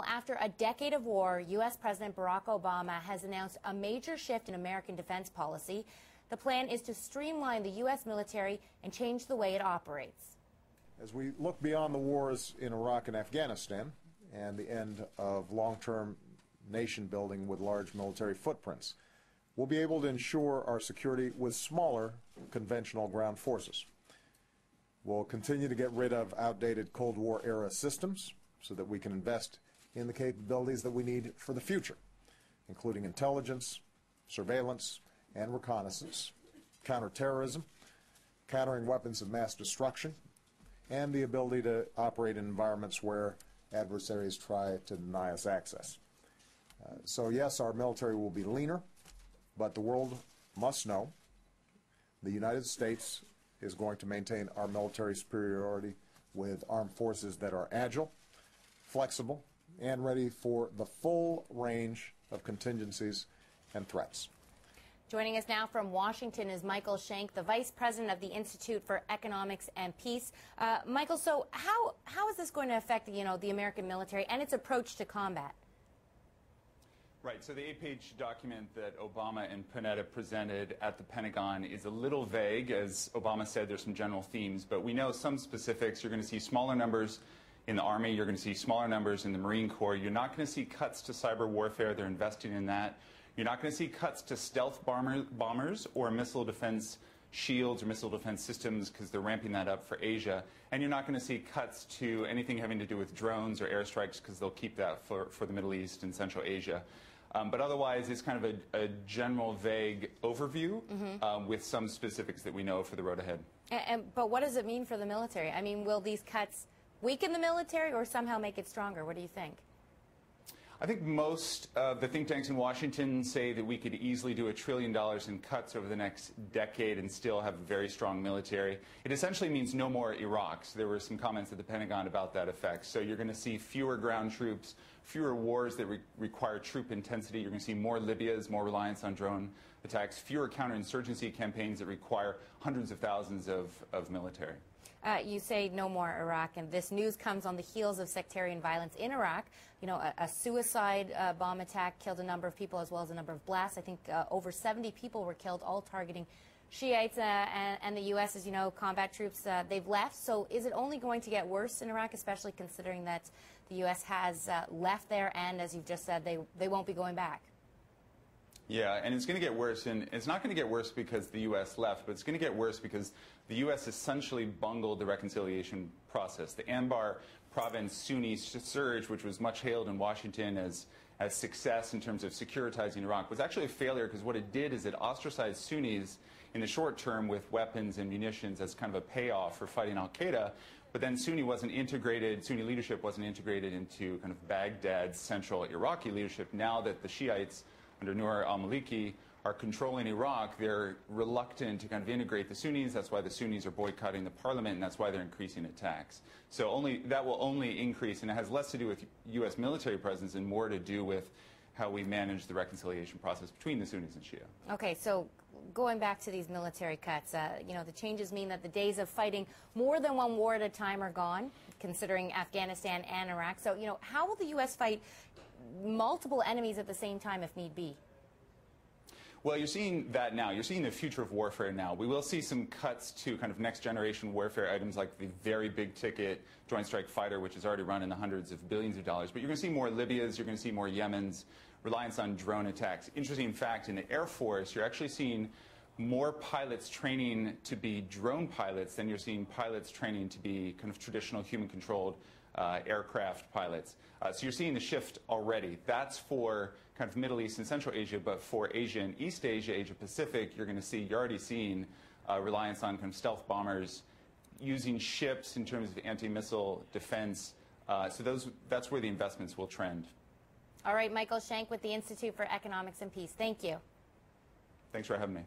After a decade of war, U.S. President Barack Obama has announced a major shift in American defense policy. The plan is to streamline the U.S. military and change the way it operates. As we look beyond the wars in Iraq and Afghanistan and the end of long-term nation building with large military footprints, we'll be able to ensure our security with smaller conventional ground forces. We'll continue to get rid of outdated Cold War era systems so that we can invest in the capabilities that we need for the future, including intelligence, surveillance, and reconnaissance, counterterrorism, countering weapons of mass destruction, and the ability to operate in environments where adversaries try to deny us access. So yes, our military will be leaner, but the world must know the United States is going to maintain our military superiority with armed forces that are agile, flexible, and ready for the full range of contingencies and threats. Joining us now from Washington is Michael Shank, the Vice President of the Institute for Economics and Peace. Michael, so how is this going to affect, the American military and its approach to combat? Right, so the 8-page document that Obama and Panetta presented at the Pentagon is a little vague. As Obama said, there's some general themes, but we know some specifics. You're going to see smaller numbers in the Army. You're going to see smaller numbers in the Marine Corps. You're not going to see cuts to cyber warfare. They're investing in that. You're not going to see cuts to stealth bombers or missile defense shields or missile defense systems because they're ramping that up for Asia. And you're not going to see cuts to anything having to do with drones or airstrikes because they'll keep that for the Middle East and Central Asia. But otherwise, it's kind of a general, vague overview with some specifics that we know for the road ahead. But what does it mean for the military? I mean, will these cuts weaken the military or somehow make it stronger? What do you think? I think most of the think tanks in Washington say that we could easily do $1 trillion in cuts over the next decade and still have a very strong military. It essentially means no more Iraq. So there were some comments at the Pentagon about that effect. So you're going to see fewer ground troops, fewer wars that require troop intensity. You're going to see more Libyas, more reliance on drone attacks, fewer counterinsurgency campaigns that require hundreds of thousands of military. You say no more Iraq, and this news comes on the heels of sectarian violence in Iraq. A suicide bomb attack killed a number of people as well as a number of blasts. I think over 70 people were killed, all targeting Shiites, and the U.S., as you know, combat troops, they've left. So is it only going to get worse in Iraq, especially considering that the U.S. has left there and, as you've just said, they won't be going back? Yeah, and it's going to get worse, and it's not going to get worse because the U.S. left, but it's going to get worse because the U.S. essentially bungled the reconciliation process. The Anbar province Sunni surge, which was much hailed in Washington as success in terms of securitizing Iraq, was actually a failure because what it did is it ostracized Sunnis in the short term with weapons and munitions as kind of a payoff for fighting al-Qaeda, but then Sunni leadership wasn't integrated into kind of Baghdad's central Iraqi leadership. Now that the Shiites under Nur al-Maliki are controlling Iraq, they're reluctant to kind of integrate the Sunnis. That's why the Sunnis are boycotting the parliament, and that's why they're increasing attacks. So that will only increase, and it has less to do with U.S. military presence and more to do with how we manage the reconciliation process between the Sunnis and Shia. Okay, so going back to these military cuts, the changes mean that the days of fighting more than one war at a time are gone, considering Afghanistan and Iraq. So, how will the U.S. fight multiple enemies at the same time if need be? Well, you're seeing that now. You're seeing the future of warfare now. We will see some cuts to kind of next-generation warfare items like the very big-ticket Joint Strike Fighter, which is already run in the hundreds of billions of dollars. But you're going to see more Libyas, you're going to see more Yemens, reliance on drone attacks. Interesting fact, in the Air Force, you're actually seeing more pilots training to be drone pilots than you're seeing pilots training to be kind of traditional human-controlled aircraft pilots. So you're seeing the shift already. That's for kind of Middle East and Central Asia, but for Asia and East Asia, Asia Pacific, you're already seeing reliance on kind of stealth bombers using ships in terms of anti-missile defense. So that's where the investments will trend. All right, Michael Shank with the Institute for Economics and Peace. Thank you. Thanks for having me.